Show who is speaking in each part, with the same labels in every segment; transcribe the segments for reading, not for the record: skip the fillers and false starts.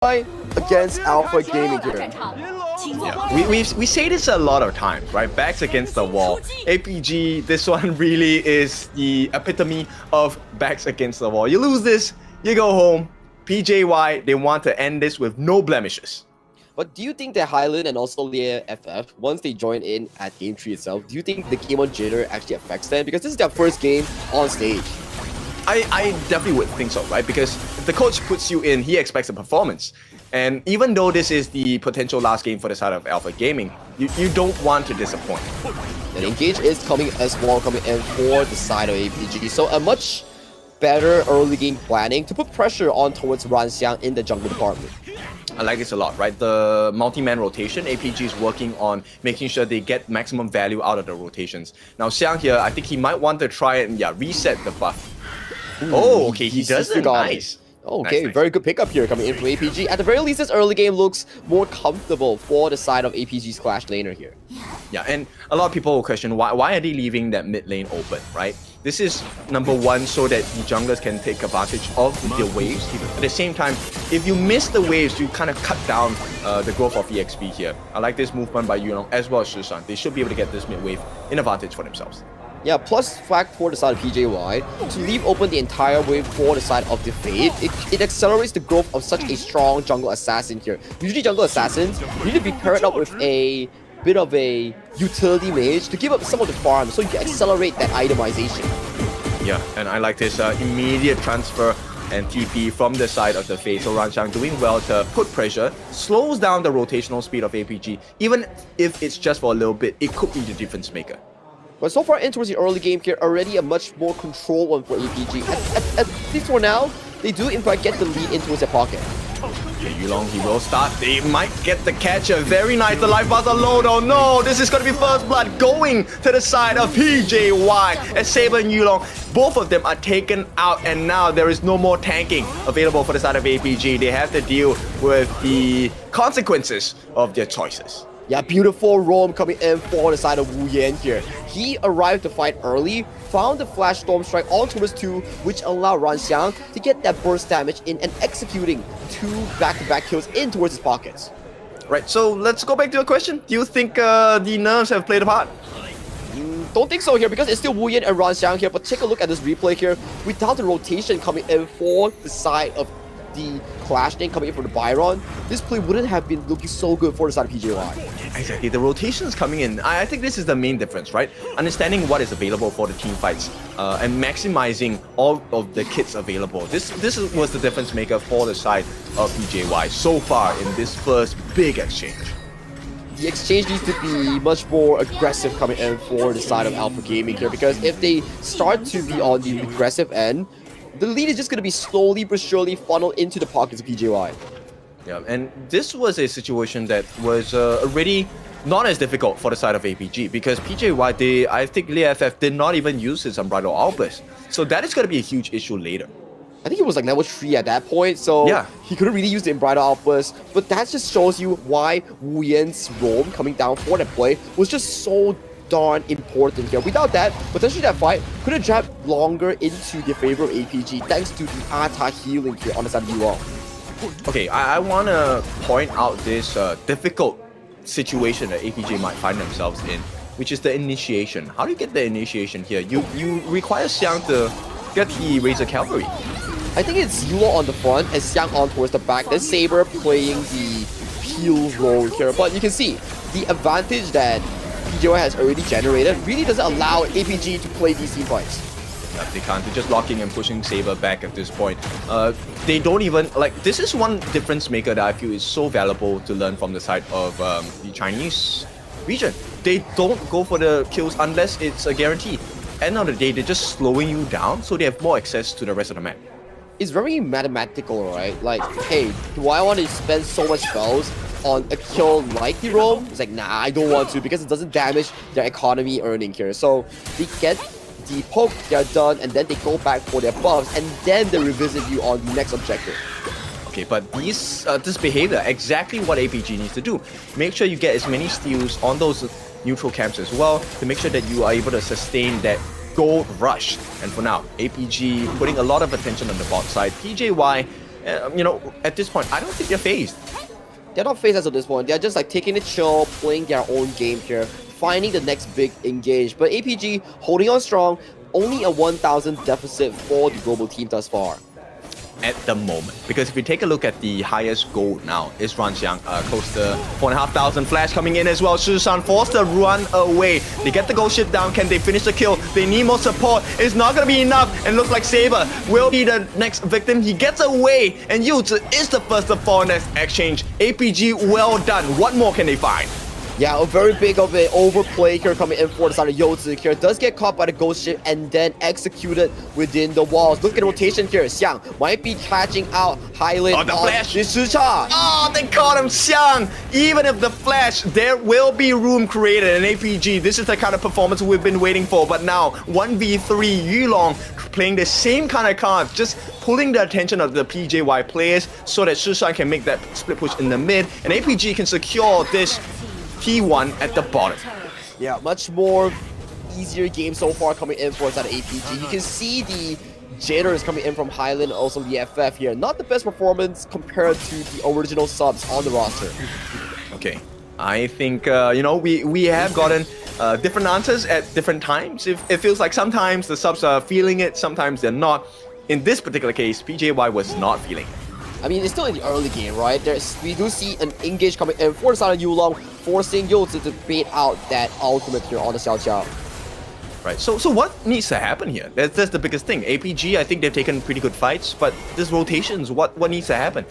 Speaker 1: PJ.Y against Alpha Gaming here.
Speaker 2: Yeah, we say this a lot of times, right? Backs against the wall. APG, this one really is the epitome of backs against the wall. You lose this, you go home. PJ.Y, they want to end this with no blemishes.
Speaker 1: But do you think that Highland and also Leah FF, once they join in at Game 3 itself, do you think the game on jitter actually affects them? Because this is their first game on stage.
Speaker 2: I definitely would think so, right? Because if the coach puts you in, he expects a performance. And even though this is the potential last game for the side of Alpha Gaming, you don't want to disappoint.
Speaker 1: And Engage is coming as well, coming in for the side of APG. So a much better early game planning to put pressure on towards Ranxiang in the jungle department.
Speaker 2: I like this a lot, right? The multi-man rotation, APG is working on making sure they get maximum value out of the rotations. Now Xiang here, I think he might want to try and reset the buff. Oh, okay, he does it. Nice.
Speaker 1: Okay,
Speaker 2: nice.
Speaker 1: Very good pickup here coming in from APG. At the very least, this early game looks more comfortable for the side of APG's Clash laner here.
Speaker 2: Yeah, and a lot of people will question why are they leaving that mid lane open, right? This is number one so that the junglers can take advantage of the waves. At the same time, if you miss the waves, you kind of cut down the growth of EXP here. I like this movement by Yulong as well as Shishan. They should be able to get this mid wave in advantage for themselves.
Speaker 1: Yeah, plus fact for the side of PJ.Y, to leave open the entire wave for the side of the Fade, it accelerates the growth of such a strong jungle assassin here. Usually jungle assassins need to be paired up with a bit of a utility mage to give up some of the farm so you can accelerate that itemization.
Speaker 2: Yeah, and I like this immediate transfer and TP from the side of the Fade. So Ranxiang doing well to put pressure, slows down the rotational speed of APG. Even if it's just for a little bit, it could be the difference maker.
Speaker 1: But so far in towards the early game here, already a much more controlled one for APG. At least for now, they do in fact get the lead in towards their pocket.
Speaker 2: Okay, Yulong, he will start. They might get the catcher. Very nice. The life bars are low. Oh no, this is going to be first blood going to the side of PJ.Y. As Saber and Yulong, both of them are taken out, and now there is no more tanking available for the side of APG. They have to deal with the consequences of their choices.
Speaker 1: Yeah, beautiful roam coming in for the side of Wu Yan here. He arrived to fight early, found the Flash Storm Strike on towards 2, which allowed Ranxiang to get that burst damage in and executing 2 back-to-back kills in towards his pockets.
Speaker 2: Right, so let's go back to your question. Do you think the nerves have played a part?
Speaker 1: Don't think so here because it's still Wu Yan and Ranxiang here, but take a look at this replay here. Without the rotation coming in for the side of the Clash thing coming in from the Byron, this play wouldn't have been looking so good for the side of PJ.Y.
Speaker 2: Exactly, the rotations coming in. I think this is the main difference, right? Understanding what is available for the team fights and maximizing all of the kits available. This was the difference maker for the side of PJ.Y so far in this first big exchange.
Speaker 1: The exchange needs to be much more aggressive coming in for the side of Alpha Gaming here, because if they start to be on the aggressive end, the lead is just going to be slowly but surely funneled into the pockets of PJ.Y.
Speaker 2: Yeah, and this was a situation that was already not as difficult for the side of APG because PJ.Y, I think Leah FF did not even use his Unbridled Outburst. So that is going to be a huge issue later.
Speaker 1: I think it was like level 3 at that point, so yeah, he couldn't really use the Unbridled Outburst. But that just shows you why Wu Yan's roam coming down for that play was just so darn important here. Without that, potentially that fight could have dragged longer into the favor of APG thanks to the Ata healing here on the side of Yulong.
Speaker 2: Okay, I want to point out this difficult situation that APG might find themselves in, which is the initiation. How do you get the initiation here? You require Xiang to get the Razor Cavalry.
Speaker 1: I think it's Yulong on the front and Xiang on towards the back, then Saber playing the peel role here. But you can see the advantage that PJ.Y has already generated really doesn't allow APG to play these team fights.
Speaker 2: Yeah, they can't. They're just locking and pushing Saber back at this point. They don't even, like, this is one difference maker that I feel is so valuable to learn from the side of the Chinese region. They don't go for the kills unless it's a guarantee. End of the day, they're just slowing you down so they have more access to the rest of the map.
Speaker 1: It's very mathematical, right? Like, hey, do I want to spend so much spells on a kill like the roam? It's like, nah, I don't want to because it doesn't damage their economy earning here. So they get the poke, they're done, and then they go back for their buffs, and then they revisit you on the next objective.
Speaker 2: Okay, but this behavior, exactly what APG needs to do. Make sure you get as many steals on those neutral camps as well to make sure that you are able to sustain that gold rush. And for now, APG putting a lot of attention on the bot side. PJ.Y you know, at this point, I don't think they're phased.
Speaker 1: They're not phased as of this point. They're just like taking it chill, playing their own game here, finding the next big engage. But APG holding on strong, only a 1,000 deficit for the global team thus far.
Speaker 2: At the moment, because if you take a look at the highest gold now, is Ranxiang, close to 4,500 flash coming in as well. Shishan forced to run away. They get the gold ship down. Can they finish the kill? They need more support. It's not gonna be enough, and looks like Saber will be the next victim. He gets away, and Yuzi is the first to fall in this exchange. APG, well done. What more can they find?
Speaker 1: Yeah, a very big of an overplay here coming in for the side of Youzi here. Does get caught by the ghost ship and then executed within the walls. Look at the rotation here. Xiang might be catching out Highland
Speaker 2: on
Speaker 1: this Shicha.
Speaker 2: Oh, they caught him, Xiang. Even if the flash, there will be room created in APG. This is the kind of performance we've been waiting for. But now, 1v3 Yulong playing the same kind of cards, just pulling the attention of the PJ.Y players so that Shishan can make that split push in the mid, and APG can secure this T1 at the bottom.
Speaker 1: Yeah, much more easier game so far coming in for that APG. You can see the jitters coming in from Highland, also the FF here. Not the best performance compared to the original subs on the roster.
Speaker 2: Okay, I think, you know, we have gotten different answers at different times. It feels like sometimes the subs are feeling it, sometimes they're not. In this particular case, PJ.Y was not feeling it.
Speaker 1: I mean, it's still in the early game, right? We do see an engage coming in for the side of Yulong, forcing Youzi to bait out that ultimate here on the Xiao Xiao.
Speaker 2: Right, so what needs to happen here? That's the biggest thing. APG, I think they've taken pretty good fights, but this rotations, what needs to happen?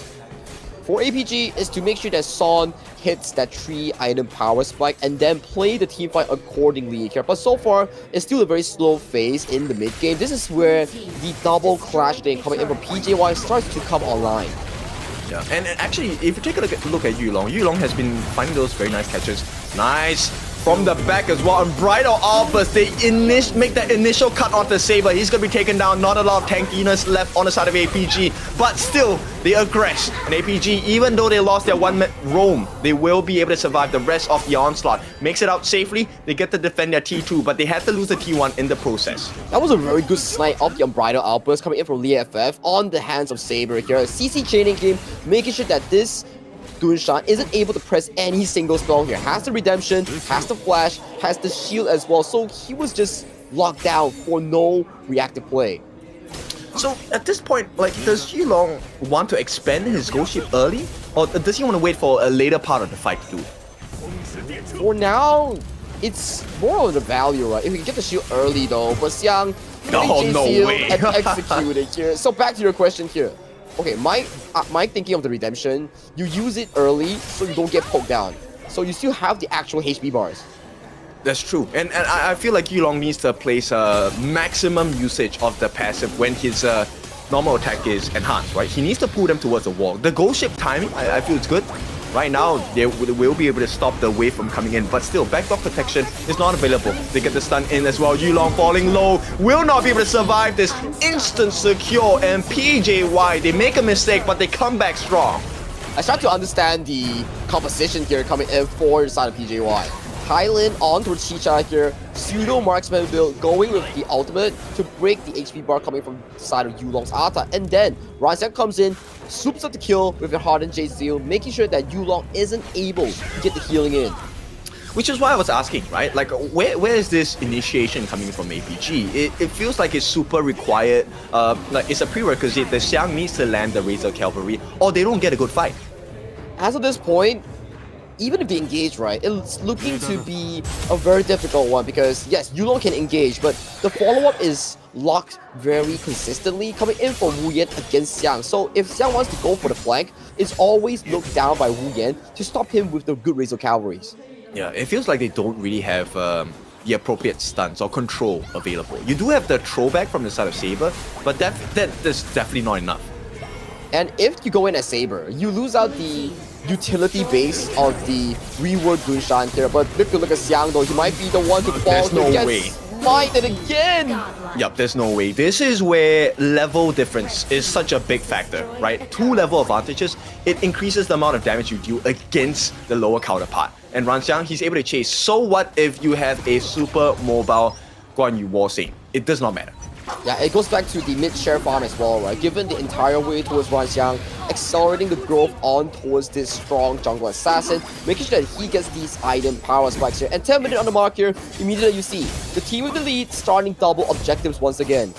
Speaker 1: For APG is to make sure that Son hits that 3-item power spike and then play the team fight accordingly here. But so far, it's still a very slow phase in the mid game. This is where the double clash thing coming in from PJ.Y starts to come online.
Speaker 2: Yeah, and actually, if you take a look at Yulong, Yulong has been finding those very nice catches. Nice from the back as well. And Bridal Alphas, they make that initial cut onto Saber. He's going to be taken down. Not a lot of tankiness left on the side of APG. But still, they aggress. And APG, even though they lost their one-man roam, they will be able to survive the rest of the onslaught. Makes it out safely. They get to defend their T2, but they had to lose the T1 in the process.
Speaker 1: That was a very good snipe of the Unbridled Outburst coming in from Lee FF on the hands of Saber here. CC chaining game, making sure that this Dunshan isn't able to press any single spell here. Has the redemption, has the flash, has the shield as well. So he was just locked down for no reactive play.
Speaker 2: So at this point, like, does Yulong want to expand his ghost ship early? Or does he want to wait for a later part of the fight to do it?
Speaker 1: For now, it's more of the value, right? If we can get the shield early though, but Xiang,
Speaker 2: no way.
Speaker 1: executed here. So back to your question here. Okay, my thinking of the redemption, you use it early so you don't get poked down. So you still have the actual HP bars.
Speaker 2: That's true. And I feel like Yulong needs to place a maximum usage of the passive when his normal attack is enhanced, right? He needs to pull them towards the wall. The ghost ship timing, I feel it's good. Right now, they will be able to stop the wave from coming in, but still, backdoor protection is not available. They get the stun in as well. Yulong falling low, will not be able to survive this. Instant secure, and PJ.Y, they make a mistake, but they come back strong.
Speaker 1: I start to understand the composition here coming in for the side of PJ.Y. Highland onto Chicha here, pseudo marksman build, going with the ultimate to break the HP bar coming from the side of Yulong's Ata. And then Ranxiang comes in, swoops up the kill with a hardened Jade Seal, making sure that Yulong isn't able to get the healing in.
Speaker 2: Which is why I was asking, right? Like, where is this initiation coming from APG? It feels like it's super required, like it's a prerequisite. The Xiang needs to land the Razor Cavalry, or they don't get a good fight.
Speaker 1: As of this point, even if they engage right, it's looking to be a very difficult one because yes, Yulong can engage, but the follow-up is locked very consistently coming in for Wu Yan against Xiang. So if Xiang wants to go for the flank, it's always looked down by Wu Yan to stop him with the good Razor Cavalries.
Speaker 2: Yeah, it feels like they don't really have the appropriate stunts or control available. You do have the throwback from the side of Saber, but that's definitely not enough.
Speaker 1: And if you go in as Saber, you lose out the utility base of the reworked Dunshan here. But if you look at Xiang though, he might be the one to fall to get smited again.
Speaker 2: Yep, there's no way. This is where level difference is such a big factor, right? 2 level advantages, it increases the amount of damage you deal against the lower counterpart. And Ranxiang, he's able to chase. So what if you have a super mobile Guan Yu War Saint? It does not matter.
Speaker 1: Yeah, it goes back to the mid-share farm as well, right? Given the entire way towards Ranxiang, accelerating the growth on towards this strong jungle assassin, making sure that he gets these item power spikes here. And 10 minutes on the mark here, immediately you see the team with the lead starting double objectives once again.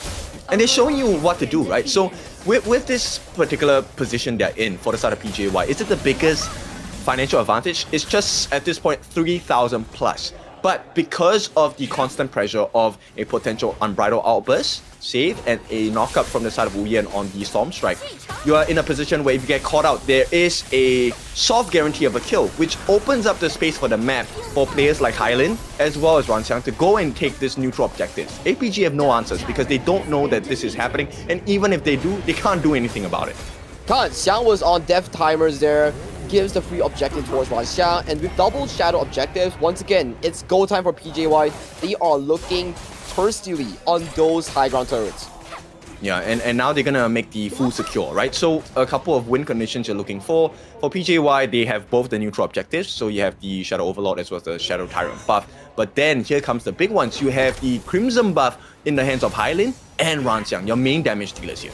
Speaker 2: And they're showing you what to do, right? So with this particular position they're in for the side of PJ.Y, is it the biggest financial advantage? It's just at this point 3,000 plus. But because of the constant pressure of a potential unbridled outburst, save, and a knockup from the side of Wu Yan on the Storm Strike, you are in a position where if you get caught out, there is a soft guarantee of a kill, which opens up the space for the map for players like Hylian as well as Ranxiang to go and take this neutral objective. APG have no answers because they don't know that this is happening, and even if they do, they can't do anything about it.
Speaker 1: Xiang was on death timers there, gives the free objective towards Ranxiang, and with double shadow objectives, once again, it's go time for PJ.Y. They are looking thirstily on those high ground turrets.
Speaker 2: Yeah, and now they're gonna make the full secure, right? So a couple of win conditions you're looking for. For PJ.Y, they have both the neutral objectives, so you have the Shadow Overlord as well as the Shadow Tyrant buff. But then here comes the big ones. You have the Crimson buff in the hands of Hylian and Ranxiang, your main damage dealers here.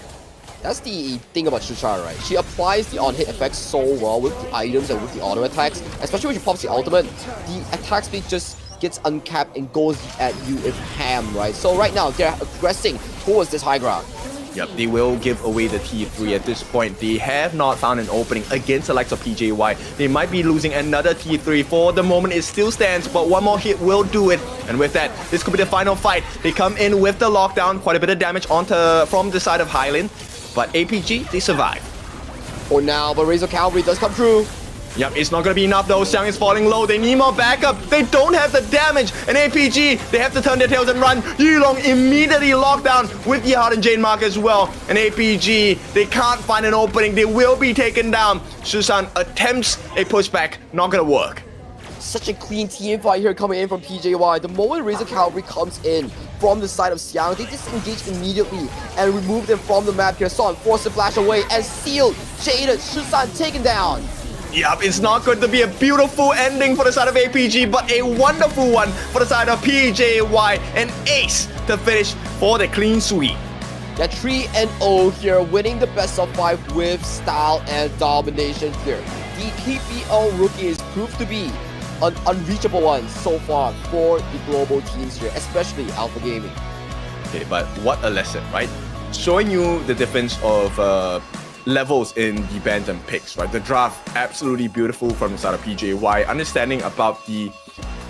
Speaker 1: That's the thing about Shucha, right? She applies the on-hit effects so well with the items and with the auto attacks, especially when she pops the ultimate. The attack speed just gets uncapped and goes at you with ham, right? So right now, they're aggressing towards this high ground.
Speaker 2: Yep, they will give away the T3 at this point. They have not found an opening against the likes of PJ.Y. They might be losing another T3. For the moment, it still stands, but one more hit will do it. And with that, this could be the final fight. They come in with the lockdown, quite a bit of damage from the side of Hylian. But APG, they survive.
Speaker 1: For now, but Razor Cavalry does come through.
Speaker 2: Yep, it's not gonna be enough though. Xiang is falling low. They need more backup. They don't have the damage. And APG, they have to turn their tails and run. Yulong immediately locked down with the Hardened Jade Mark as well. And APG, they can't find an opening. They will be taken down. Susan attempts a pushback. Not gonna work.
Speaker 1: Such a clean team fight here coming in from PJ.Y. The moment Razor Cavalry comes in from the side of Xiang, they disengage immediately and remove them from the map here. Son forced to flash away and sealed, jaded, Shusan taken down.
Speaker 2: Yep, it's not going to be a beautiful ending for the side of APG, but a wonderful one for the side of PJ.Y. An ace to finish for the clean sweep.
Speaker 1: Yeah, 3-0 here, winning the best of 5 with style and domination here. The KPL rookies proved to be an unreachable one so far for the global teams here, especially Alpha Gaming.
Speaker 2: Okay, but what a lesson, right? Showing you the difference of levels in the bantam picks, right? The draft, absolutely beautiful from the side of PJ.Y. Understanding about the,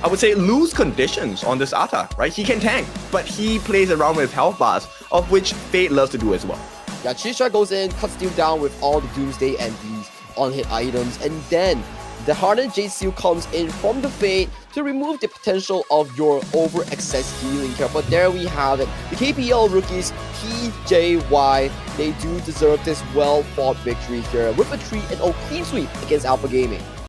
Speaker 2: I would say, loose conditions on this Ata, right? He can tank, but he plays around with health bars, of which Fate loves to do as well.
Speaker 1: Yeah, Chisha goes in, cuts Steel down with all the Doomsday and these on-hit items, and then the Hardened Jade Seal comes in from the Fate to remove the potential of your over-excess healing here. But there we have it. The KPL rookies, PJ.Y, they do deserve this well-fought victory here with a 3-0 clean sweep against Alpha Gaming.